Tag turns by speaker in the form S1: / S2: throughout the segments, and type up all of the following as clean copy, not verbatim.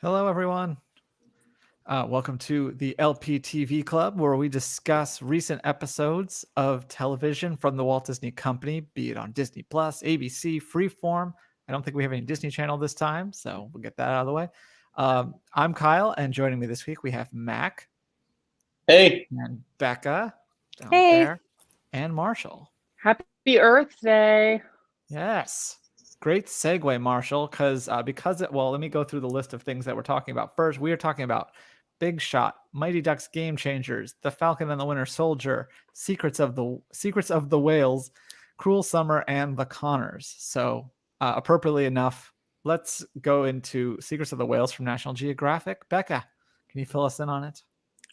S1: Hello, everyone. Welcome to the LPTV Club, where we discuss recent episodes of television from the Walt Disney Company, be it on Disney Plus, ABC, Freeform. I don't think we have any Disney Channel this time, so we'll get that out of the way. I'm Kyle, and joining me this week we have Mac.
S2: Hey.
S1: And Becca down
S3: Hey.
S1: there, and Marshall.
S3: Happy Earth Day.
S1: Yes. Great segue, Marshall, because let me go through the list of things that we're talking about. First, we are talking about Big Shot, Mighty Ducks Game Changers, The Falcon and the Winter Soldier, Secrets of the Whales, Cruel Summer, and The Connors. So, appropriately enough, let's go into Secrets of the Whales from National Geographic. Becca, can you fill us in on it?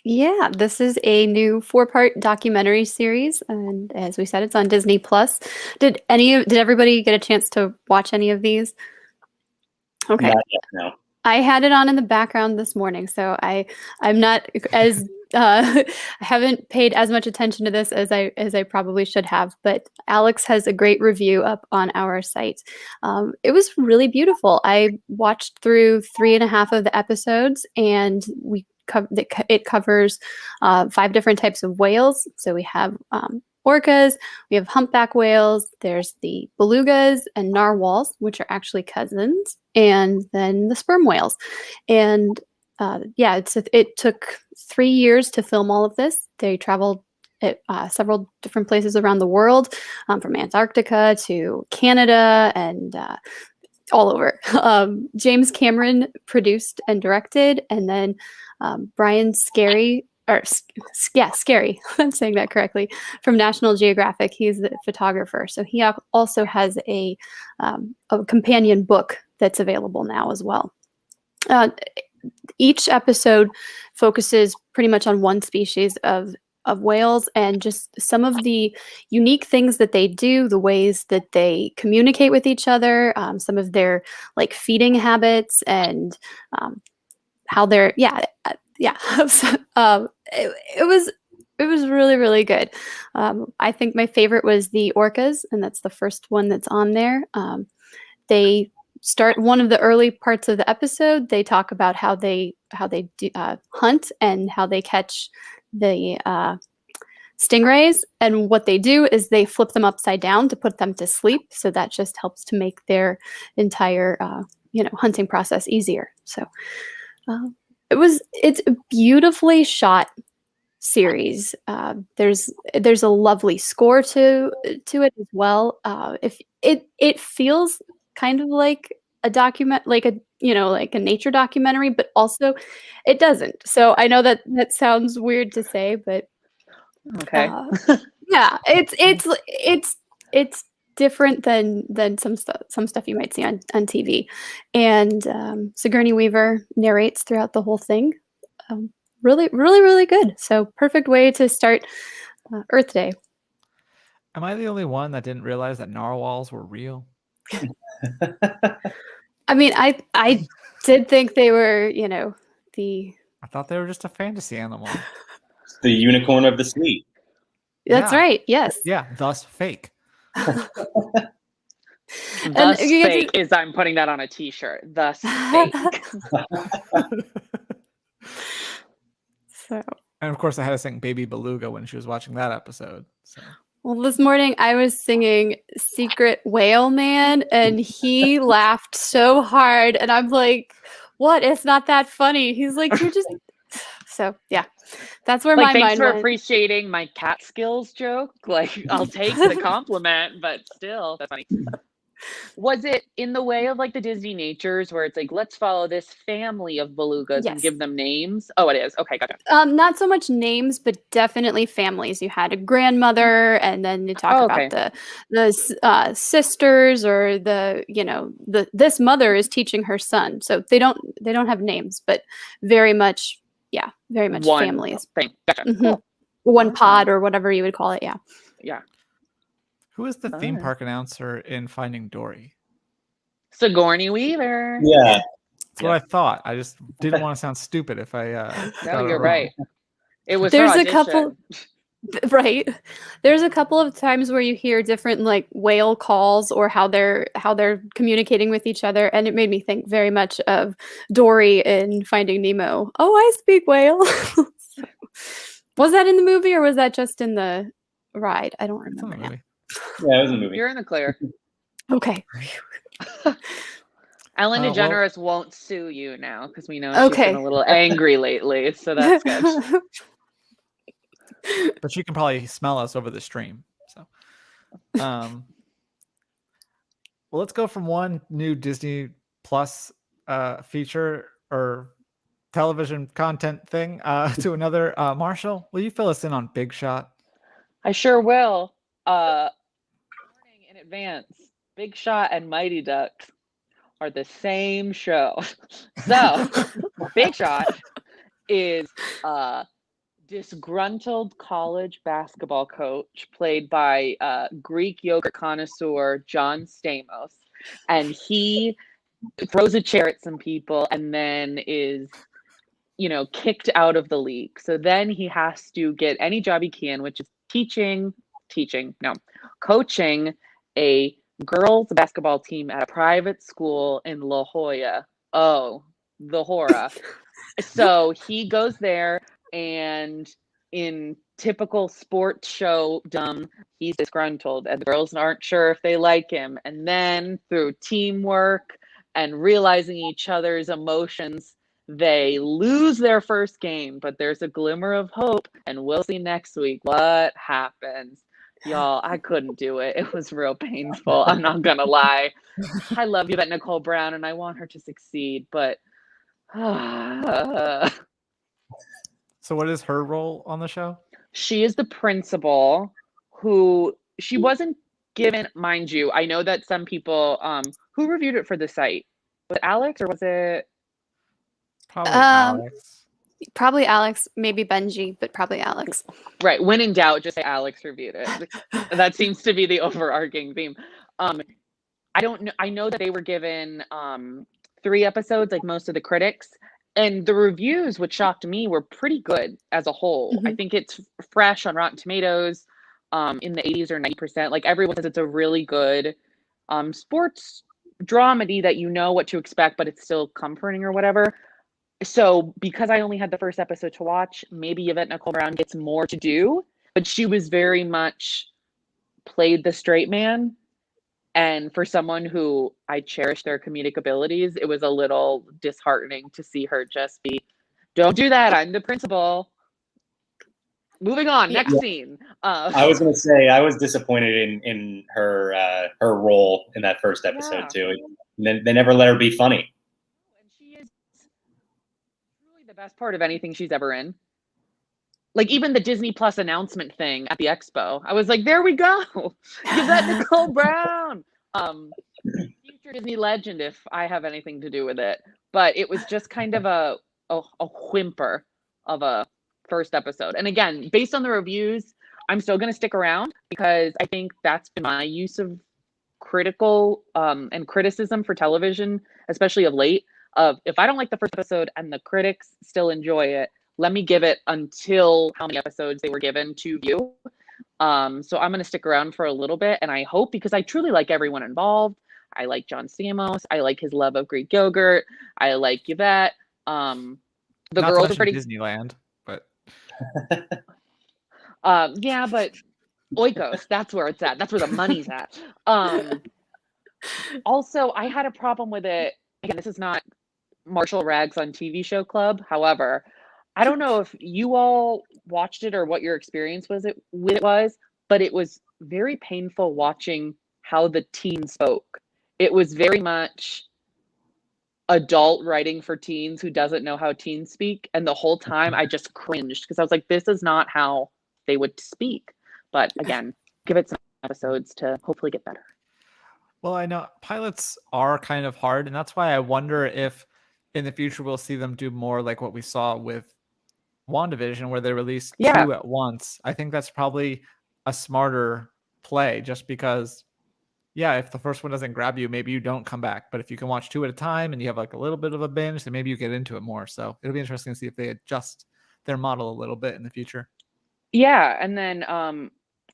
S3: Yeah, this is a new 4-part documentary series, and as we said, it's on Disney Plus. Did everybody get a chance to watch any of these? Okay.
S2: Not yet, no.
S3: I had it on in the background this morning, so I'm not as I haven't paid as much attention to this as I probably should have. But Alex has a great review up on our site. It was really beautiful. I watched through 3.5 of the episodes, and it covers 5 different types of whales. So we have orcas, we have humpback whales, there's the belugas and narwhals, which are actually cousins, and then the sperm whales. And it took 3 years to film all of this. They traveled at several different places around the world, from Antarctica to Canada and all over. James Cameron produced and directed, and then Brian Scary, I'm saying that correctly, from National Geographic. He's the photographer. So he also has a companion book that's available now as well. Each episode focuses pretty much on one species of whales and just some of the unique things that they do, the ways that they communicate with each other, some of their feeding habits, and how they're it was really, really good. I think my favorite was the orcas, and that's the first one that's on there. They start one of the early parts of the episode. They talk about how they do, hunt, and how they catch the stingrays. And what they do is they flip them upside down to put them to sleep. So that just helps to make their entire hunting process easier. So it's a beautifully shot series. There's a lovely score to it as well. If it feels kind of like a document, like a nature documentary, but also it doesn't. So I know that sounds weird to say, but
S2: okay.
S3: Yeah, it's different than some stuff you might see on TV. And Sigourney Weaver narrates throughout the whole thing. Really, really, really good. So perfect way to start Earth Day.
S1: Am I the only one that didn't realize that narwhals were real?
S3: I mean, I did think they were,
S1: I thought they were just a fantasy animal.
S2: The unicorn of the sea.
S3: That's right. Yes.
S1: Yeah, thus fake.
S4: Thus fake is I'm putting that on a t-shirt. Thus fake.
S3: So.
S1: And of course I had to sing Baby Beluga when she was watching that episode. So.
S3: Well, this morning I was singing Secret Whale Man, and he laughed so hard, and I'm like, what? It's not that funny. He's like, you're just... So, yeah. That's where my mind
S4: thanks for
S3: went.
S4: appreciating my cat skills joke. I'll take the compliment, but still, that's funny. Was it in the way of the Disney Natures where it's let's follow this family of belugas and give them names? Oh, it is. Okay, gotcha.
S3: Not so much names, but definitely families. You had a grandmother, and then you talk about the sisters, or this mother is teaching her son. So they don't have names, but very much
S4: One
S3: families.
S4: Thing. Gotcha.
S3: Mm-hmm.
S4: Cool.
S3: One pod, or whatever you would call it. Yeah.
S4: Yeah.
S1: Who is the theme park announcer in Finding Dory?
S4: Sigourney Weaver.
S2: Yeah.
S1: That's what I thought. I just didn't want to sound stupid if I
S4: No, you're right. It was
S3: There's
S4: her
S3: a couple.
S4: audition.
S3: Right. There's a couple of times where you hear different like whale calls or how they're communicating with each other, and it made me think very much of Dory in Finding Nemo. Oh, I speak whale. So, was that in the movie or was that just in the ride? I don't
S1: It's in
S3: remember
S1: the
S3: now.
S1: movie.
S2: Yeah, it was a movie.
S4: You're in the clear.
S3: Okay.
S4: Ellen
S1: Well-
S4: DeGeneres won't sue you now because we know she's
S3: Okay.
S4: been a little angry lately, so that's good.
S1: But you can probably smell us over the stream. So, well, let's go from one new Disney Plus feature or television content thing to another. Marshall, will you fill us in on Big Shot?
S4: I sure will. Warning in advance. Big Shot and Mighty Ducks are the same show. So, Big Shot is a disgruntled college basketball coach played by Greek yogurt connoisseur John Stamos. And he throws a chair at some people and then is, kicked out of the league. So then he has to get any job he can, which is coaching a girls basketball team at a private school in La Jolla. Oh, the horror. So he goes there, and in typical sports show dumb, he's disgruntled, and the girls aren't sure if they like him. And then through teamwork and realizing each other's emotions, they lose their first game, but there's a glimmer of hope, and we'll see next week what happens. Y'all, I couldn't do it. It was real painful. I'm not gonna lie. I love Yvette Nicole Brown, and I want her to succeed, but
S1: So, what is her role on the show?
S4: she is the principal who she wasn't given, mind you. I know that some people who reviewed it for the site. Was it Alex or was it
S1: Probably Alex.
S3: Probably Alex, maybe Benji, but probably Alex.
S4: right? When in doubt, just say Alex reviewed it. That seems to be the overarching theme. I don't know. I know that they were given 3 episodes, like most of the critics, and the reviews, which shocked me, were pretty good as a whole. I think it's fresh on Rotten Tomatoes, in the 80s or 90%. Like everyone says, it's a really good sports dramedy that you know what to expect, but it's still comforting or whatever. So because I only had the first episode to watch, maybe Yvette Nicole Brown gets more to do, but she was very much played the straight man. And for someone who I cherish their comedic abilities, it was a little disheartening to see her just be, don't do that, I'm the principal. Moving on, next scene.
S2: I was going to say, I was disappointed in her role in that first episode, too. They never let her be funny.
S4: And she is really the best part of anything she's ever in. Like even the Disney Plus announcement thing at the expo, I was like, there we go. Give that Nicole Brown. Future Disney legend if I have anything to do with it. But it was just kind of a whimper of a first episode. And again, based on the reviews, I'm still going to stick around because I think that's been my use of critical and criticism for television, especially of late, of if I don't like the first episode and the critics still enjoy it, let me give it until how many episodes they were given to view. So I'm going to stick around for a little bit, and I hope, because I truly like everyone involved. I like John Stamos. I like his love of Greek yogurt. I like Yvette. The
S1: Not
S4: girls are pretty
S1: Disneyland, but
S4: yeah, but Oikos, that's where it's at. That's where the money's at. Also, I had a problem with it. Again, this is not Marshall Rags on TV Show Club. However, I don't know if you all watched it or what your experience was but it was very painful watching how the teen spoke. It was very much adult writing for teens who doesn't know how teens speak. And the whole time I just cringed because I was like, this is not how they would speak. But again, give it some episodes to hopefully get better.
S1: well, I know pilots are kind of hard, and that's why I wonder if in the future we'll see them do more like what we saw with WandaVision, where they released 2 at once. I think that's probably a smarter play, just because, if the first one doesn't grab you, maybe you don't come back. But if you can watch 2 at a time and you have like a little bit of a binge, then maybe you get into it more. So it'll be interesting to see if they adjust their model a little bit in the future.
S4: Yeah, and then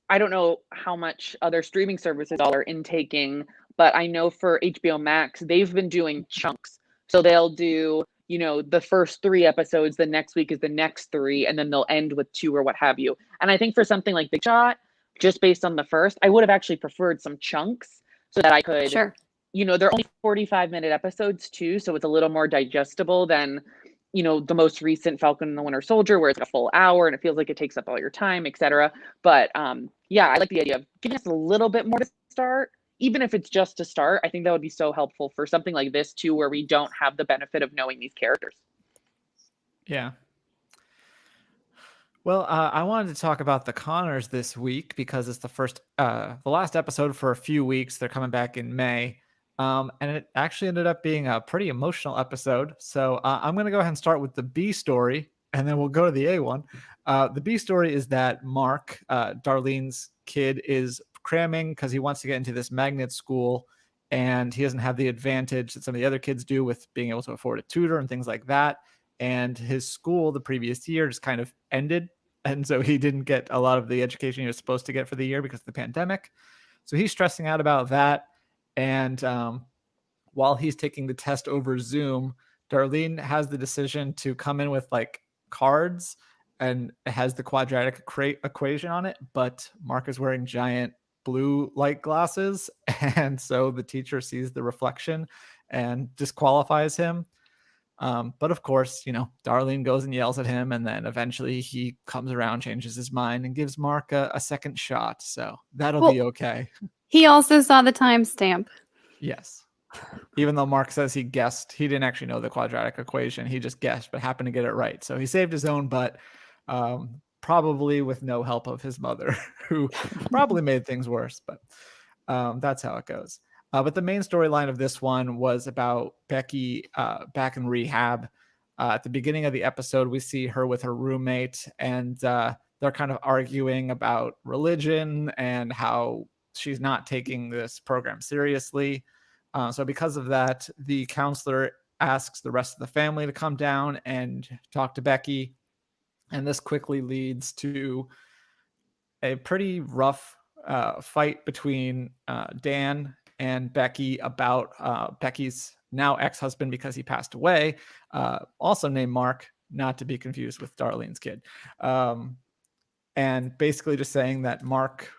S4: I don't know how much other streaming services all are intaking, but I know for HBO Max, they've been doing chunks. So they'll do, the first 3 episodes, the next week is the next 3, and then they'll end with 2 or what have you. And I think for something like Big Shot, just based on the first, I would have actually preferred some chunks so that I could,
S3: Sure.
S4: they're only 45-minute episodes too, so it's a little more digestible than the most recent Falcon and the Winter Soldier, where it's like a full hour and it feels like it takes up all your time, etc. But yeah, I like the idea of giving us a little bit more to start, even if it's just to start. I think that would be so helpful for something like this too, where we don't have the benefit of knowing these characters.
S1: Yeah. Well, I wanted to talk about the Connors this week because it's the last episode for a few weeks. They're coming back in May. And it actually ended up being a pretty emotional episode. So I'm going to go ahead and start with the B story, and then we'll go to the A one. The B story is that Mark, Darlene's kid, is cramming because he wants to get into this magnet school, and he doesn't have the advantage that some of the other kids do with being able to afford a tutor and things like that. And his school the previous year just kind of ended. And so he didn't get a lot of the education he was supposed to get for the year because of the pandemic. So he's stressing out about that. And while he's taking the test over Zoom, Darlene has the decision to come in with like cards, and it has the quadratic equation on it. But Mark is wearing giant blue light glasses. And so the teacher sees the reflection and disqualifies him. But of course, Darlene goes and yells at him, and then eventually he comes around, changes his mind, and gives Mark a second shot. So that'll be okay.
S3: He also saw the timestamp.
S1: Yes. Even though Mark says he guessed, he didn't actually know the quadratic equation. He just guessed, but happened to get it right. So he saved his own butt, probably with no help of his mother, who probably made things worse. But that's how it goes. But the main storyline of this one was about Becky back in rehab. At the beginning of the episode, we see her with her roommate, and they're kind of arguing about religion and how she's not taking this program seriously. So because of that, the counselor asks the rest of the family to come down and talk to Becky. And this quickly leads to a pretty rough fight between Dan and Becky about Becky's now ex-husband, because he passed away, also named Mark, not to be confused with Darlene's kid. And basically just saying that Mark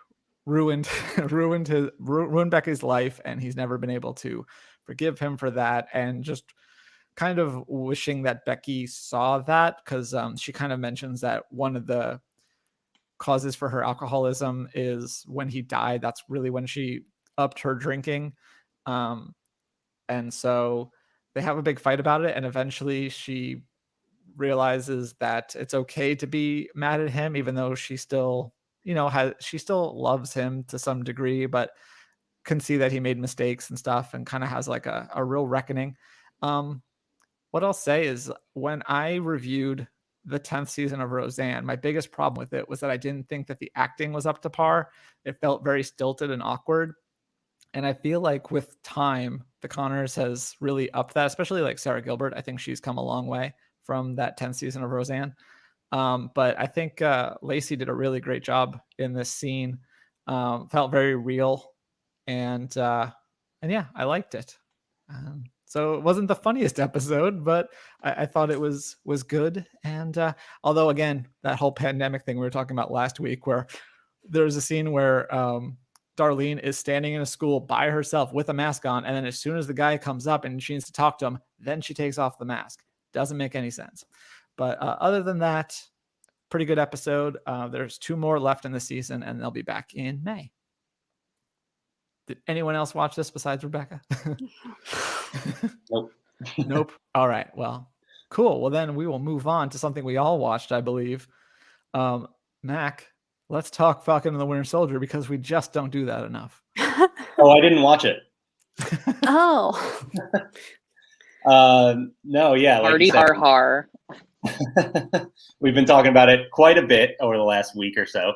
S1: ruined Becky's life, and he's never been able to forgive him for that, and just kind of wishing that Becky saw that, because she kind of mentions that one of the causes for her alcoholism is when he died. That's really when she upped her drinking. And so they have a big fight about it, and eventually she realizes that it's okay to be mad at him, even though she still she still loves him to some degree, but can see that he made mistakes and stuff, and kind of has like a real reckoning. What I'll say is, when I reviewed the 10th season of Roseanne, my biggest problem with it was that I didn't think that the acting was up to par. It felt very stilted and awkward. And I feel like with time, the Connors has really upped that, especially like Sarah Gilbert. I think she's come a long way from that 10th season of Roseanne. But I think Lacey did a really great job in this scene. Felt very real. And yeah, I liked it. So it wasn't the funniest episode, but I thought it was good. And although, again, that whole pandemic thing we were talking about last week, where there's a scene where Darlene is standing in a school by herself with a mask on, and then as soon as the guy comes up and she needs to talk to him, then she takes off the mask. Doesn't make any sense. But other than that, pretty good episode. There's 2 more left in the season, and they'll be back in May. Did anyone else watch this besides Rebecca?
S2: Nope.
S1: Nope. All right. Well, cool. Well, then we will move on to something we all watched, I believe. Mac, let's talk Falcon and the Winter Soldier, because we just don't do that enough.
S2: Oh, I didn't watch it.
S3: Oh.
S2: No, yeah. Like
S4: Party
S2: you said,
S4: har.
S2: we've been talking about it quite a bit over the last week or so.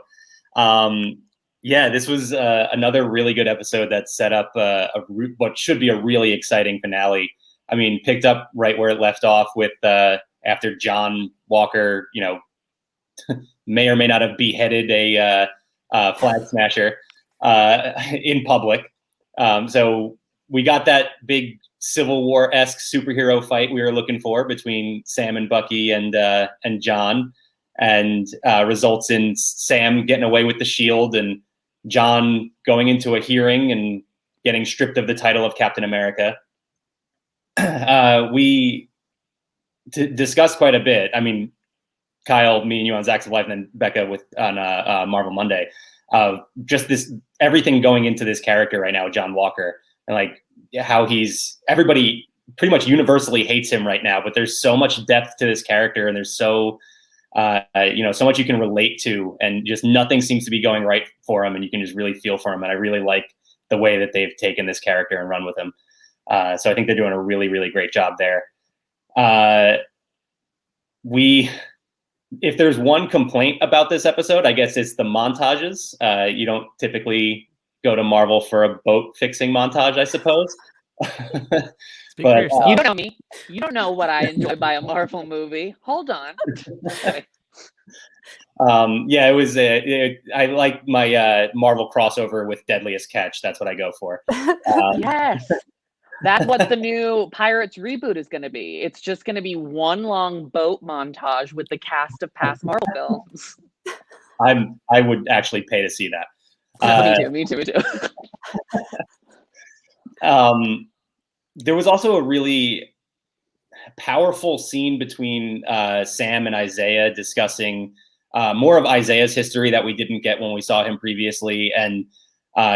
S2: Yeah, this was another really good episode that set up what should be a really exciting finale. I mean, picked up right where it left off with after John Walker, may or may not have beheaded a flag smasher in public. So we got that big Civil War-esque superhero fight we were looking for between Sam and Bucky and John, and results in Sam getting away with the shield and John going into a hearing and getting stripped of the title of Captain America. We discussed quite a bit. I mean, Kyle, me and you on Zacks of Life, and then Becca on Marvel Monday. Just this, everything going into this character right now, John Walker, and like how everybody pretty much universally hates him right now, but there's so much depth to this character, and there's so much you can relate to, and just nothing seems to be going right for him, and you can just really feel for him. And I really like the way that they've taken this character and run with him. So I think they're doing a really, really great job there. If there's one complaint about this episode, I guess it's the montages. You don't typically go to Marvel for a boat fixing montage, I suppose.
S1: But
S4: you don't know me. You don't know what I enjoy by a Marvel movie. Hold on.
S2: It was. I like my Marvel crossover with Deadliest Catch. That's what I go for.
S4: Yes. That's what the new Pirates reboot is going to be. It's just going to be one long boat montage with the cast of past Marvel films.
S2: I would actually pay to see that.
S4: Me too.
S2: There was also a really powerful scene between Sam and Isaiah discussing more of Isaiah's history that we didn't get when we saw him previously, and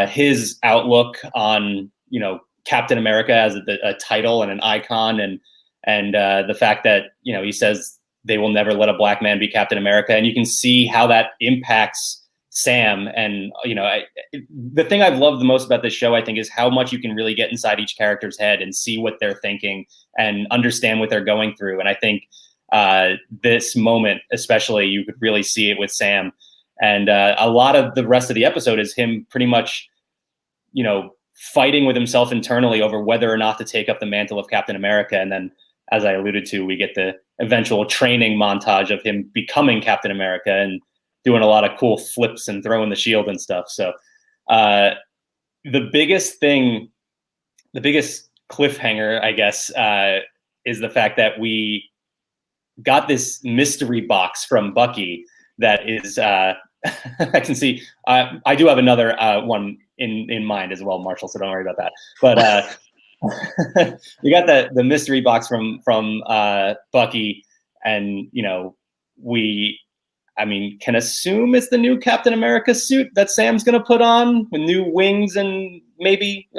S2: his outlook on, Captain America as a title and an icon, and the fact that, he says they will never let a black man be Captain America. And you can see how that impacts Sam. And, the thing I've loved the most about this show, I think, is how much you can really get inside each character's head and see what they're thinking and understand what they're going through. And I think this moment, especially, you could really see it with Sam. And a lot of the rest of the episode is him pretty much, fighting with himself internally over whether or not to take up the mantle of Captain America. And then, as I alluded to, we get the eventual training montage of him becoming Captain America and doing a lot of cool flips and throwing the shield and stuff. So the biggest cliffhanger, I guess, is the fact that we got this mystery box from Bucky that is, I can see, I do have another one in mind as well, Marshall, so don't worry about that. But we got the mystery box from Bucky, and we can assume it's the new Captain America suit that Sam's gonna put on with new wings and maybe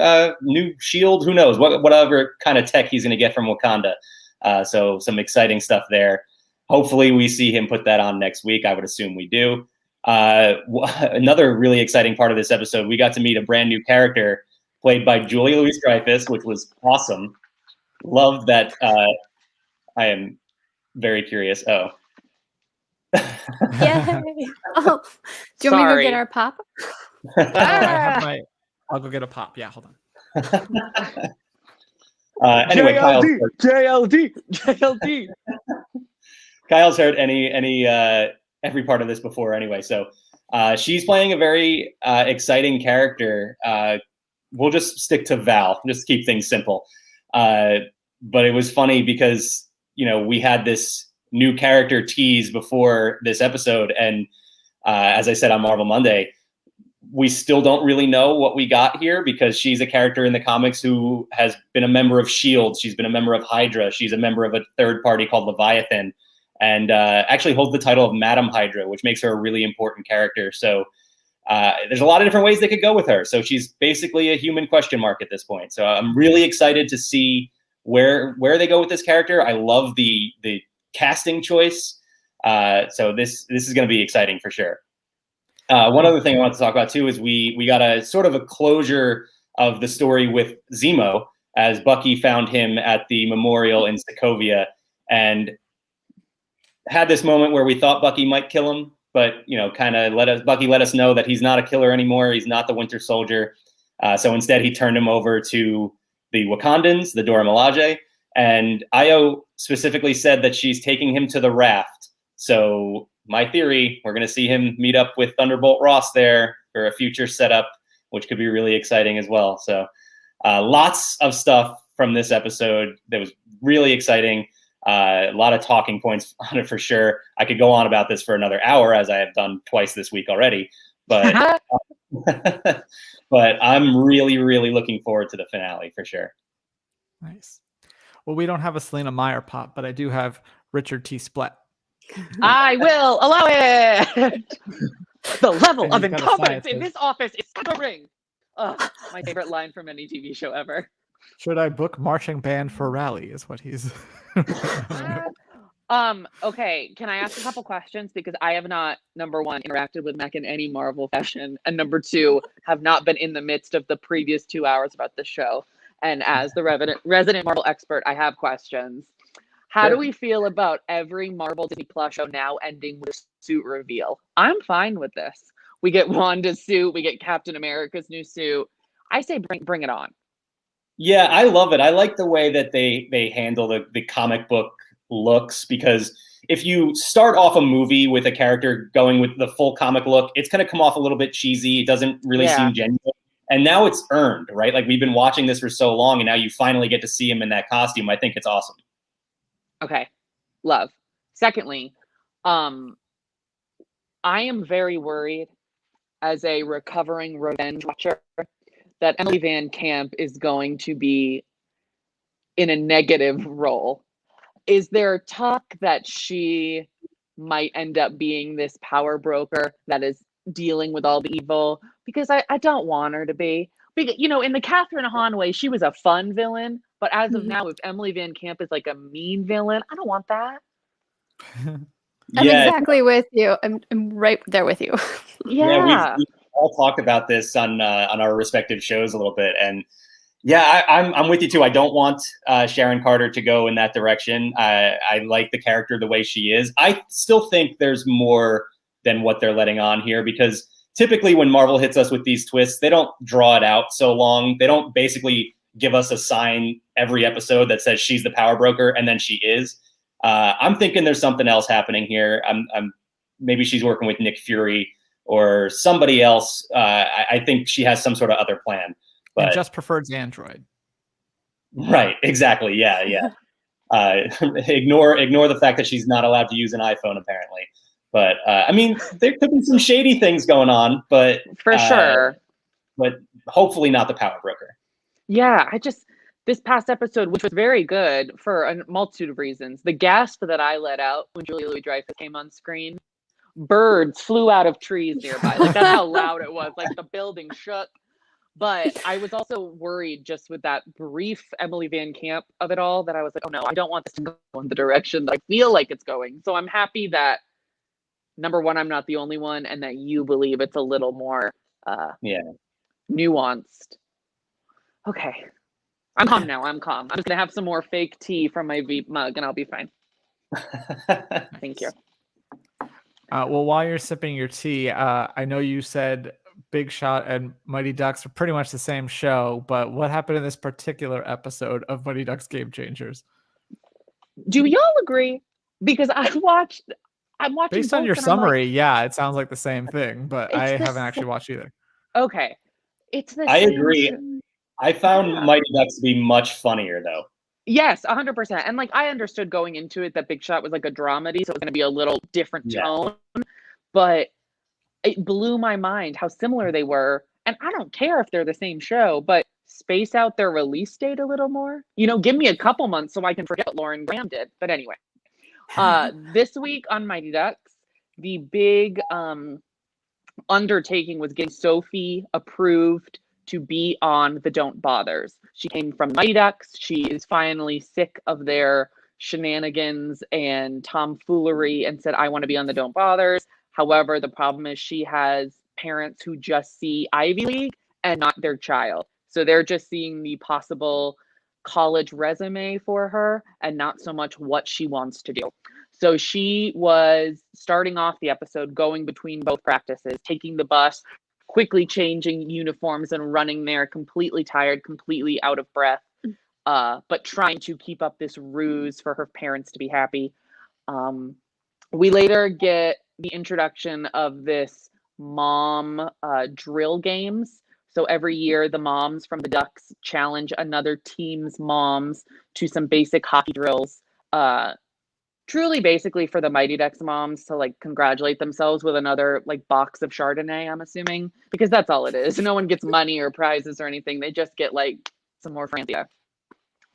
S2: new shield. Who knows? Whatever kind of tech he's gonna get from Wakanda. So some exciting stuff there. Hopefully we see him put that on next week. I would assume we do. Another really exciting part of this episode, we got to meet a brand new character played by Julia Louis-Dreyfus, which was awesome. Loved that. I am very curious. Oh.
S3: Yay! Oh, do you want me to go get our pop?
S1: I'll go get a pop. Yeah, hold on.
S2: Anyway,
S4: JLD.
S2: Kyle's heard every part of this before anyway. So she's playing a very exciting character. We'll just stick to Val, just keep things simple. But it was funny because, we had this new character tease before this episode. And as I said on Marvel Monday, we still don't really know what we got here because she's a character in the comics who has been a member of S.H.I.E.L.D. She's been a member of Hydra. She's a member of a third party called Leviathan, and actually holds the title of Madam Hydra, which makes her a really important character. So there's a lot of different ways they could go with her. So she's basically a human question mark at this point. So I'm really excited to see where they go with this character. I love the casting choice. So this is going to be exciting for sure. One other thing I want to talk about too is we got a sort of a closure of the story with Zemo, as Bucky found him at the memorial in Sokovia and had this moment where we thought Bucky might kill him, but kind of Bucky let us know that he's not a killer anymore. He's not the Winter Soldier. So instead he turned him over to the Wakandans, the Dora Milaje, and Io specifically said that she's taking him to the raft. So my theory, we're going to see him meet up with Thunderbolt Ross there for a future setup, which could be really exciting as well. So lots of stuff from this episode that was really exciting. A lot of talking points on it for sure. I could go on about this for another hour, as I have done twice this week already. But but I'm really, really looking forward to the finale for sure.
S1: Nice. Well, we don't have a Selena Meyer pop, but I do have Richard T. Splett.
S4: I will allow it. The level
S1: And
S4: of
S1: you've got a
S4: incompetence in
S1: scientist.
S4: this office is staggering. My favorite line from any TV show ever.
S1: Should I book marching band for rally? Is what he's.
S4: Okay, can I ask a couple questions? Because I have not, number one, interacted with Mac in any Marvel fashion, and number two, have not been in the midst of the previous 2 hours about the show. And as the resident Marvel expert, I have questions. How do we feel about every Marvel Disney Plus show now ending with a suit reveal? I'm fine with this. We get Wanda's suit, we get Captain America's new suit. I say bring it on.
S2: Yeah, I love it. I like the way that they handle the comic book looks, because if you start off a movie with a character going with the full comic look, it's going to come off a little bit cheesy. It doesn't really seem genuine. And now it's earned, right? Like, we've been watching this for so long, and now you finally get to see him in that costume. I think it's awesome.
S4: Okay. Love. Secondly, I am very worried as a recovering revenge watcher that Emily Van Camp is going to be in a negative role. Is there talk that she might end up being this power broker that is dealing with all the evil? Because I don't want her to be. Because, you know, in the Catherine Hahn way, she was a fun villain. But as of now, if Emily Van Camp is like a mean villain, I don't want that.
S3: I'm exactly with you. I'm right there with you.
S4: Yeah.
S2: We've all talked about this on our respective shows a little bit, and yeah, I'm with you too. I don't want Sharon Carter to go in that direction. I like the character the way she is. I still think there's more than what they're letting on here, because typically when Marvel hits us with these twists, they don't draw it out so long. They don't basically give us a sign every episode that says she's the power broker and then she is. I'm thinking there's something else happening here. Maybe she's working with Nick Fury or somebody else. I think she has some sort of other plan. But
S1: And just prefers Android.
S2: Right, exactly. Yeah. Ignore the fact that she's not allowed to use an iPhone, apparently. But I mean, there could be some shady things going on, but
S4: for sure.
S2: But hopefully not the power broker.
S4: Yeah, this past episode, which was very good for a multitude of reasons. The gasp that I let out when Julia Louis-Dreyfus came on screen, birds flew out of trees nearby. Like, that's how loud it was. Like, the building shook. But I was also worried just with that brief Emily Van Camp of it all, that I was like, oh no, I don't want this to go in the direction that I feel like it's going. So I'm happy that, number one, I'm not the only one, and that you believe it's a little more nuanced. Okay. I'm calm now. I'm calm. I'm just going to have some more fake tea from my Veep mug, and I'll be fine. Thank you.
S1: Well, while you're sipping your tea, I know you said Big Shot and Mighty Ducks are pretty much the same show, but what happened in this particular episode of Mighty Ducks Game Changers?
S4: Do y'all agree? Because I'm watching
S1: based on your summary, yeah, it sounds like the same thing, but I haven't actually watched either.
S4: Okay. It's the
S2: I
S4: same
S2: agree. I found Mighty Ducks to be much funnier, though.
S4: Yes, 100%. And like, I understood going into it that Big Shot was like a dramedy, so it was going to be a little different tone. But it blew my mind how similar they were. And I don't care if they're the same show, but space out their release date a little more. You know, give me a couple months so I can forget what Lauren Graham did. But anyway, this week on Mighty Ducks, the big undertaking was getting Sophie approved to be on the Don't Bothers. She came from Mighty Ducks. She is finally sick of their shenanigans and tomfoolery and said, I want to be on the Don't Bothers. However, the problem is she has parents who just see Ivy League and not their child. So they're just seeing the possible college resume for her and not so much what she wants to do. So she was starting off the episode going between both practices, taking the bus, quickly changing uniforms and running there, completely tired, completely out of breath, but trying to keep up this ruse for her parents to be happy. We later get the introduction of this mom drill games. So every year, the moms from the Ducks challenge another team's moms to some basic hockey drills. Truly, basically, for the Mighty Ducks moms to like congratulate themselves with another like box of Chardonnay. I'm assuming, because that's all it is. No one gets money or prizes or anything. They just get like some more Francia.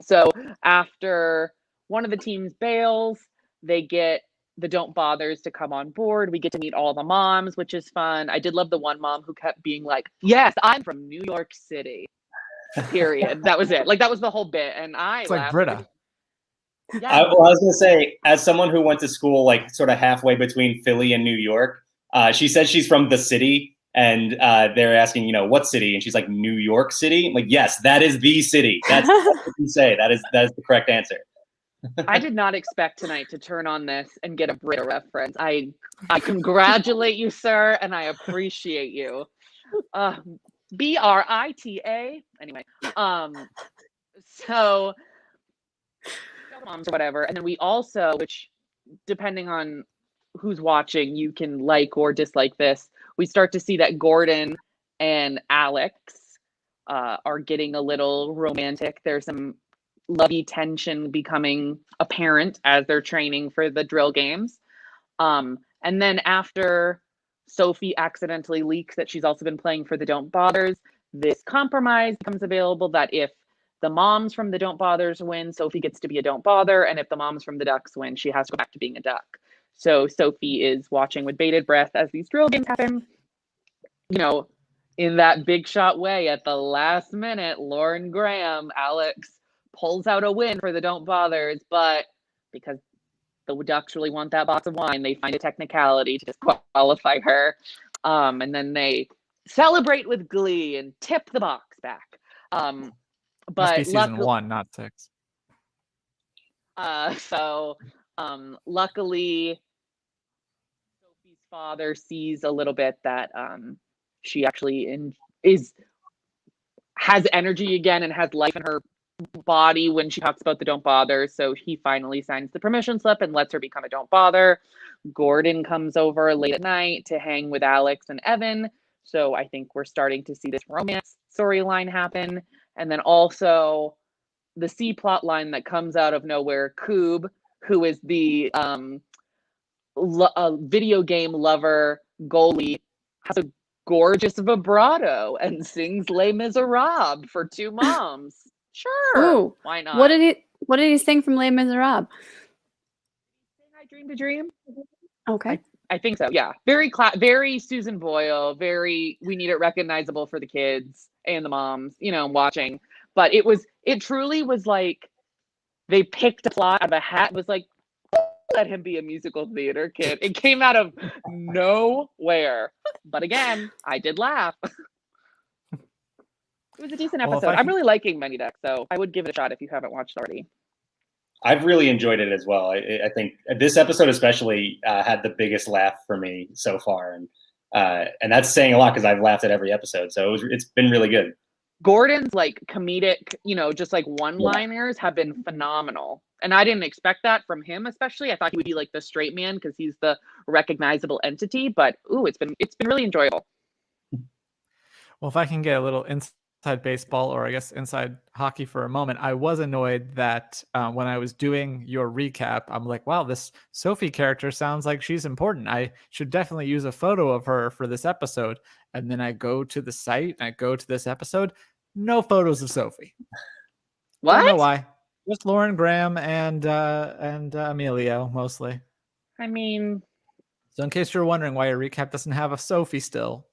S4: So after one of the teams bails, they get the Don't Bothers to come on board. We get to meet all the moms, which is fun. I did love the one mom who kept being like, yes, I'm from New York City. Period. That was it. Like, that was the whole bit. And I
S1: It's like
S4: laughed.
S1: Britta.
S4: Yeah.
S2: I was going to say, as someone who went to school like sort of halfway between Philly and New York, she said she's from the city, and they're asking, you know, what city? And she's like, New York City. I'm like, yes, that is the city. That's what you say. That is the correct answer.
S4: I did not expect tonight to turn on this and get a Britta reference. I congratulate you, sir, and I appreciate you. Brita. Anyway, so moms or whatever, and then we also, which depending on who's watching, you can like or dislike this. We start to see that Gordon and Alex are getting a little romantic. There's some lovey tension becoming apparent as they're training for the drill games. And then after Sophie accidentally leaks that she's also been playing for the Don't Bothers, this compromise becomes available that if the moms from the Don't Bothers win, Sophie gets to be a Don't Bother. And if the moms from the Ducks win, she has to go back to being a Duck. So Sophie is watching with bated breath as these drill games happen. You know, in that big shot way at the last minute, Lauren Graham, Alex, pulls out a win for the Don't Bothers, but because the Ducks really want that box of wine, they find a technicality to disqualify her. And then they celebrate with glee and tip the box back.
S1: Must
S4: But
S1: be season 1, not 6.
S4: Luckily, Sophie's father sees a little bit that she actually has energy again and has life in her body when she talks about the Don't Bother. So he finally signs the permission slip and lets her become a Don't Bother. Gordon comes over late at night to hang with Alex and Evan. So I think we're starting to see this romance storyline happen. And then also the C plot line that comes out of nowhere, Coob, who is the video game lover goalie, has a gorgeous vibrato and sings Les Miserables for two moms. Sure.
S3: Ooh,
S4: why not?
S3: What did he sing from Les Miserables?
S4: I Dreamed a Dream?
S3: Okay.
S4: I think so. Yeah. Very Susan Boyle, very we need it recognizable for the kids and the moms, you know, watching. But it truly was like they picked a plot out of a hat. It was like, let him be a musical theater kid. It came out of nowhere. But again, I did laugh. It was a decent episode. I'm really liking Mighty Ducks, so I would give it a shot if you haven't watched already.
S2: I've really enjoyed it as well. I think this episode especially had the biggest laugh for me so far, and that's saying a lot because I've laughed at every episode. So it's been really good.
S4: Gordon's like comedic, you know, just like one-liners have been phenomenal, and I didn't expect that from him. Especially, I thought he would be like the straight man because he's the recognizable entity. But it's been really enjoyable.
S1: Well, if I can get a little inside baseball, or I guess inside hockey for a moment, I was annoyed that when I was doing your recap, I'm like, wow, this Sophie character sounds like she's important. I should definitely use a photo of her for this episode. And then I go to the site and I go to this episode, no photos of Sophie.
S4: What?
S1: I don't know why. Just Lauren Graham and Emilio mostly.
S4: I mean,
S1: so in case you're wondering why your recap doesn't have a Sophie still,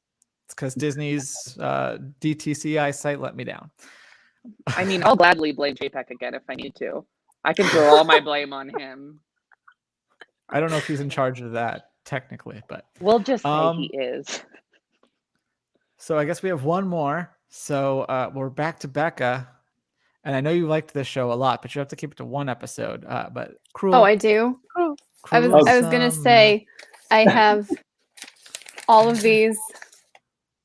S1: it's because Disney's DTCI site let me down.
S4: I mean, I'll gladly blame JPEG again if I need to. I can throw all my blame on him.
S1: I don't know if he's in charge of that technically, but
S4: we'll just say he is.
S1: So I guess we have one more. So we're back to Becca, and I know you liked this show a lot, but you have to keep it to one episode. But Cruel.
S3: Oh, I do. I was gonna say I have all of these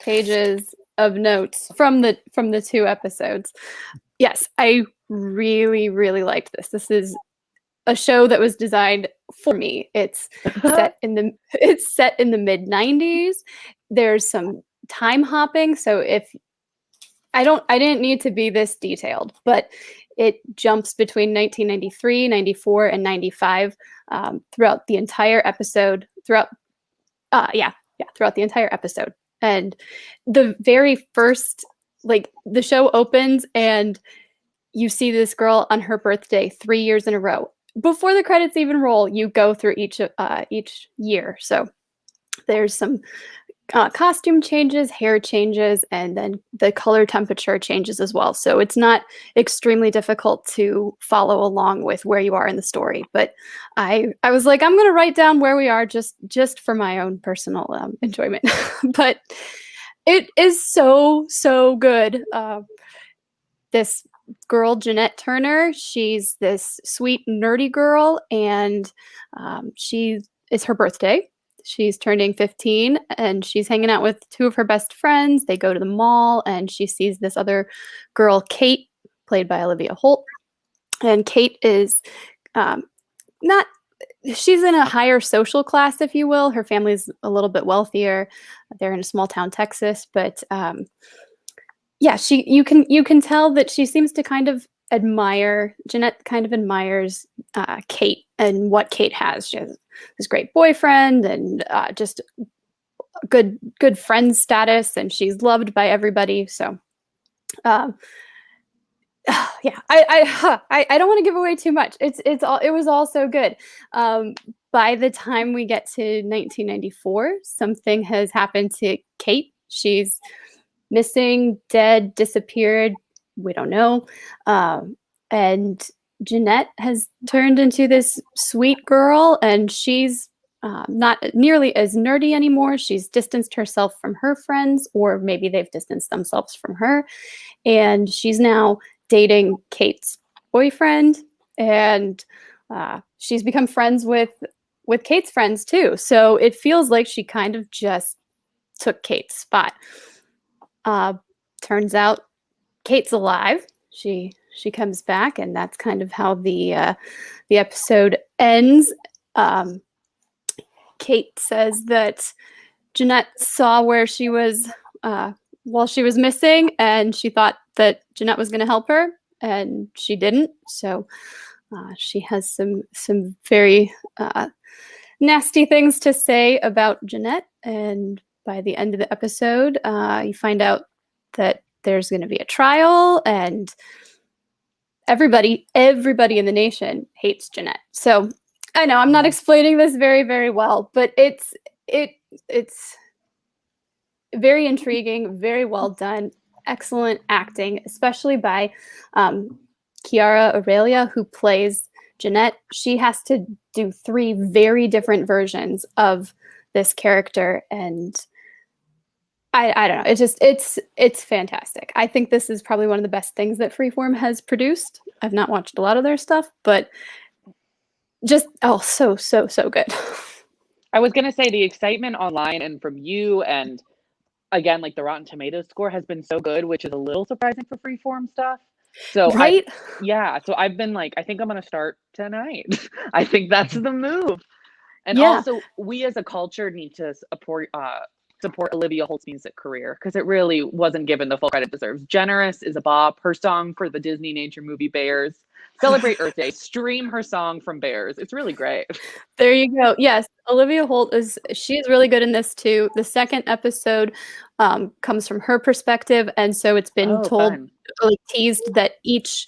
S3: pages of notes from the 2 episodes. Yes, I really, really liked this. This is a show that was designed for me, it's set in the mid 90s. There's some time hopping, so if I didn't need to be this detailed, but it jumps between 1993, 94, and 95 throughout the entire episode. Throughout the entire episode. And the very first, like, the show opens and you see this girl on her birthday 3 years in a row. Before the credits even roll, you go through each year. So there's some costume changes, hair changes, and then the color temperature changes as well. So it's not extremely difficult to follow along with where you are in the story. But I was like, I'm going to write down where we are just for my own personal enjoyment. But it is so good. This girl, Jeanette Turner, she's this sweet, nerdy girl, and it's her birthday. She's turning 15 and she's hanging out with two of her best friends. They go to the mall and she sees this other girl, Kate, played by Olivia Holt. And Kate is she's in a higher social class, if you will. Her family's a little bit wealthier. They're in a small town, Texas. But you can tell that she seems to kind of Jeanette kind of admires Kate and what Kate has. She has this great boyfriend and just good friend status, and she's loved by everybody. So, I don't want to give away too much. It was all so good. By the time we get to 1994, something has happened to Kate. She's missing, dead, disappeared. We don't know. And Jeanette has turned into this sweet girl, and she's not nearly as nerdy anymore. She's distanced herself from her friends, or maybe they've distanced themselves from her. And she's now dating Kate's boyfriend, and she's become friends with Kate's friends too. So it feels like she kind of just took Kate's spot. Turns out Kate's alive. She comes back, and that's kind of how the episode ends. Kate says that Jeanette saw where she was while she was missing, and she thought that Jeanette was going to help her, and she didn't. So she has some very nasty things to say about Jeanette. And by the end of the episode, you find out that there's going to be a trial, and everybody in the nation hates Jeanette. So I know I'm not explaining this very, very well, but it's very intriguing, very well done, excellent acting, especially by Chiara Aurelia, who plays Jeanette. She has to do 3 very different versions of this character, and I don't know. It's fantastic. I think this is probably one of the best things that Freeform has produced. I've not watched a lot of their stuff, but just so good.
S4: I was gonna say the excitement online and from you, and again, like the Rotten Tomatoes score has been so good, which is a little surprising for Freeform stuff. So
S3: right?
S4: So I've been like, I think I'm gonna start tonight. I think that's the move. And
S3: Yeah.
S4: also, we as a culture need to support Olivia Holt's music career, because it really wasn't given the full credit it deserves. Generous is a bop. Her song for the Disney nature movie Bears. Celebrate Earth Day. Stream her song from Bears. It's really great.
S3: There you go. Yes, Olivia Holt she's really good in this too. The second episode comes from her perspective, and so it's been teased that each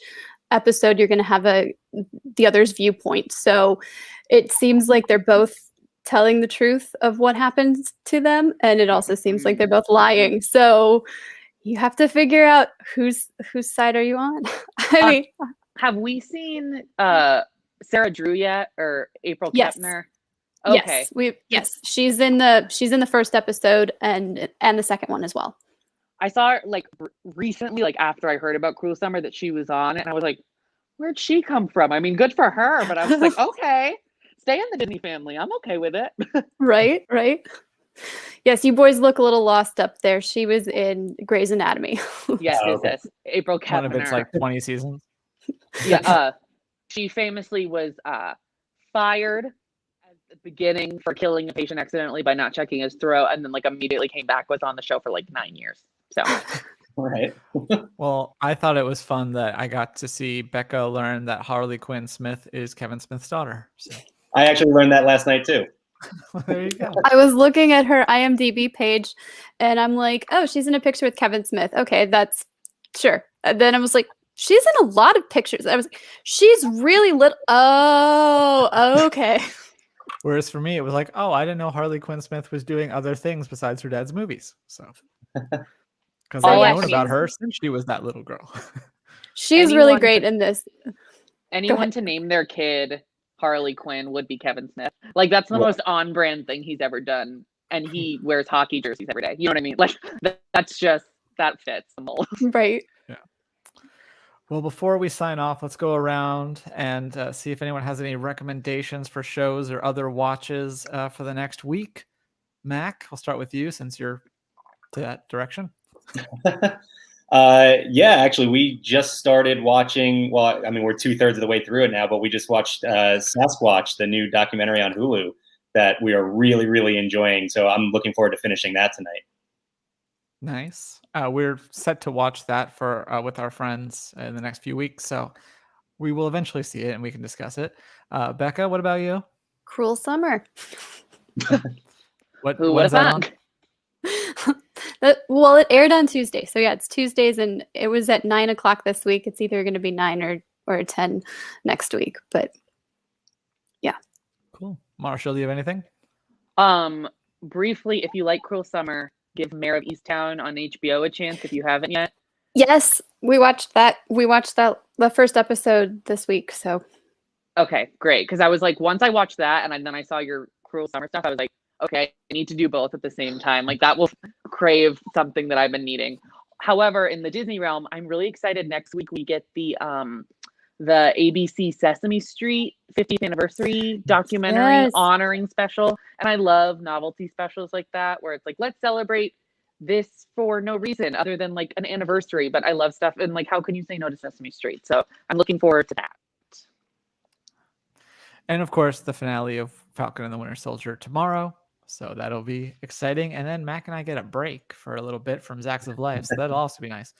S3: episode you're going to have the other's viewpoint. So it seems like they're both telling the truth of what happens to them, and it also seems like they're both lying. So you have to figure out whose side are you on. I mean,
S4: have we seen Sarah Drew yet, or April Kepner? Okay.
S3: Yes, she's in the first episode and the second one as well.
S4: I saw her like recently, like after I heard about Cruel Summer, that she was on it, and I was like, where'd she come from? I mean, good for her, but I was like, okay, stay in the Disney family. I'm okay with it.
S3: Right. Yes, you boys look a little lost up there. She was in Grey's Anatomy.
S4: Yes, yes. April Kepner.
S1: One of its like 20 seasons.
S4: Yeah. She famously was fired the beginning for killing a patient accidentally by not checking his throat, and then like immediately came back, was on the show for like 9 years. So
S2: Right.
S1: Well, I thought it was fun that I got to see Becca learn that Harley Quinn Smith is Kevin Smith's daughter. So
S2: I actually learned that last night too.
S1: there you go.
S3: I was looking at her IMDb page and I'm like, oh, she's in a picture with Kevin Smith. Okay, that's sure. And then I was like, she's in a lot of pictures. I was like, she's really little. Oh, okay.
S1: Whereas for me, it was like, oh, I didn't know Harley Quinn Smith was doing other things besides her dad's movies. So, because I've known about her since she was that little girl.
S3: She's really great in this.
S4: Anyone to name their kid Harley Quinn would be Kevin Smith. Like, that's the most on-brand thing he's ever done. And he wears hockey jerseys every day. You know what I mean? Like, that's just, that fits the mold.
S3: Right.
S1: Yeah. Well, before we sign off, let's go around and see if anyone has any recommendations for shows or other watches for the next week. Mac, I'll start with you since you're to that direction.
S2: Yeah, actually, we just started watching. Well, I mean, we're 2/3 of the way through it now, but we just watched Sasquatch, the new documentary on Hulu that we are really, really enjoying. So I'm looking forward to finishing that tonight.
S1: Nice. We're set to watch that for with our friends in the next few weeks, so we will eventually see it and we can discuss it. Becca, what about you?
S3: Cruel Summer.
S1: What
S4: Who
S1: was
S4: was
S1: that on?
S3: Well, it aired on Tuesday. So yeah, it's Tuesdays and it was at 9:00 this week. It's either going to be 9 or 10 next week. But yeah.
S1: Cool. Marshall, do you have anything?
S4: Briefly, if you like Cruel Summer, give Mayor of Easttown on HBO a chance if you haven't yet.
S3: Yes, we watched that. We watched the first episode this week. So
S4: Okay, great. Because I was like, once I watched that and then I saw your Cruel Summer stuff, I was like, okay, I need to do both at the same time. Like, that will crave something that I've been needing. However, in the Disney realm, I'm really excited. Next week we get the ABC Sesame Street 50th anniversary documentary honoring special. And I love novelty specials like that, where it's like, let's celebrate this for no reason other than like an anniversary. But I love stuff. And like, how can you say no to Sesame Street? So I'm looking forward to that.
S1: And of course, the finale of Falcon and the Winter Soldier tomorrow. So that'll be exciting. And then Mac and I get a break for a little bit from Zacks of Life. So that'll also be nice.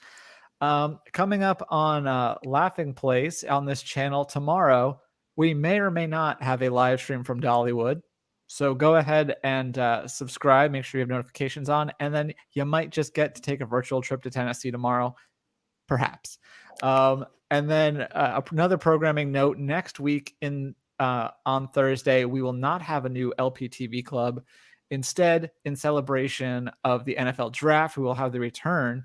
S1: Coming up on Laughing Place on this channel tomorrow, we may or may not have a live stream from Dollywood. So go ahead and subscribe. Make sure you have notifications on. And then you might just get to take a virtual trip to Tennessee tomorrow. Perhaps. And then another programming note, next week on Thursday, we will not have a new LPTV club. Instead, in celebration of the NFL draft, we will have the return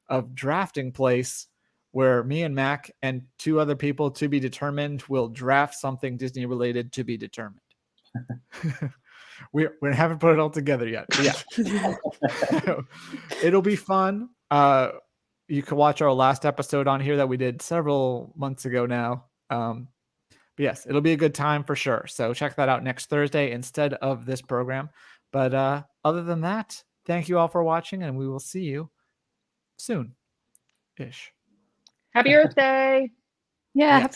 S1: of Drafting Place, where me and Mac and 2 other people to be determined will draft something Disney related to be determined. we haven't put it all together yet. But yeah, it'll be fun. You can watch our last episode on here that we did several months ago now. But yes, it'll be a good time for sure. So check that out next Thursday instead of this program. But other than that, thank you all for watching, and we will see you soon-ish.
S4: Happy Earth Day.
S3: yeah,
S1: Yes.
S3: happy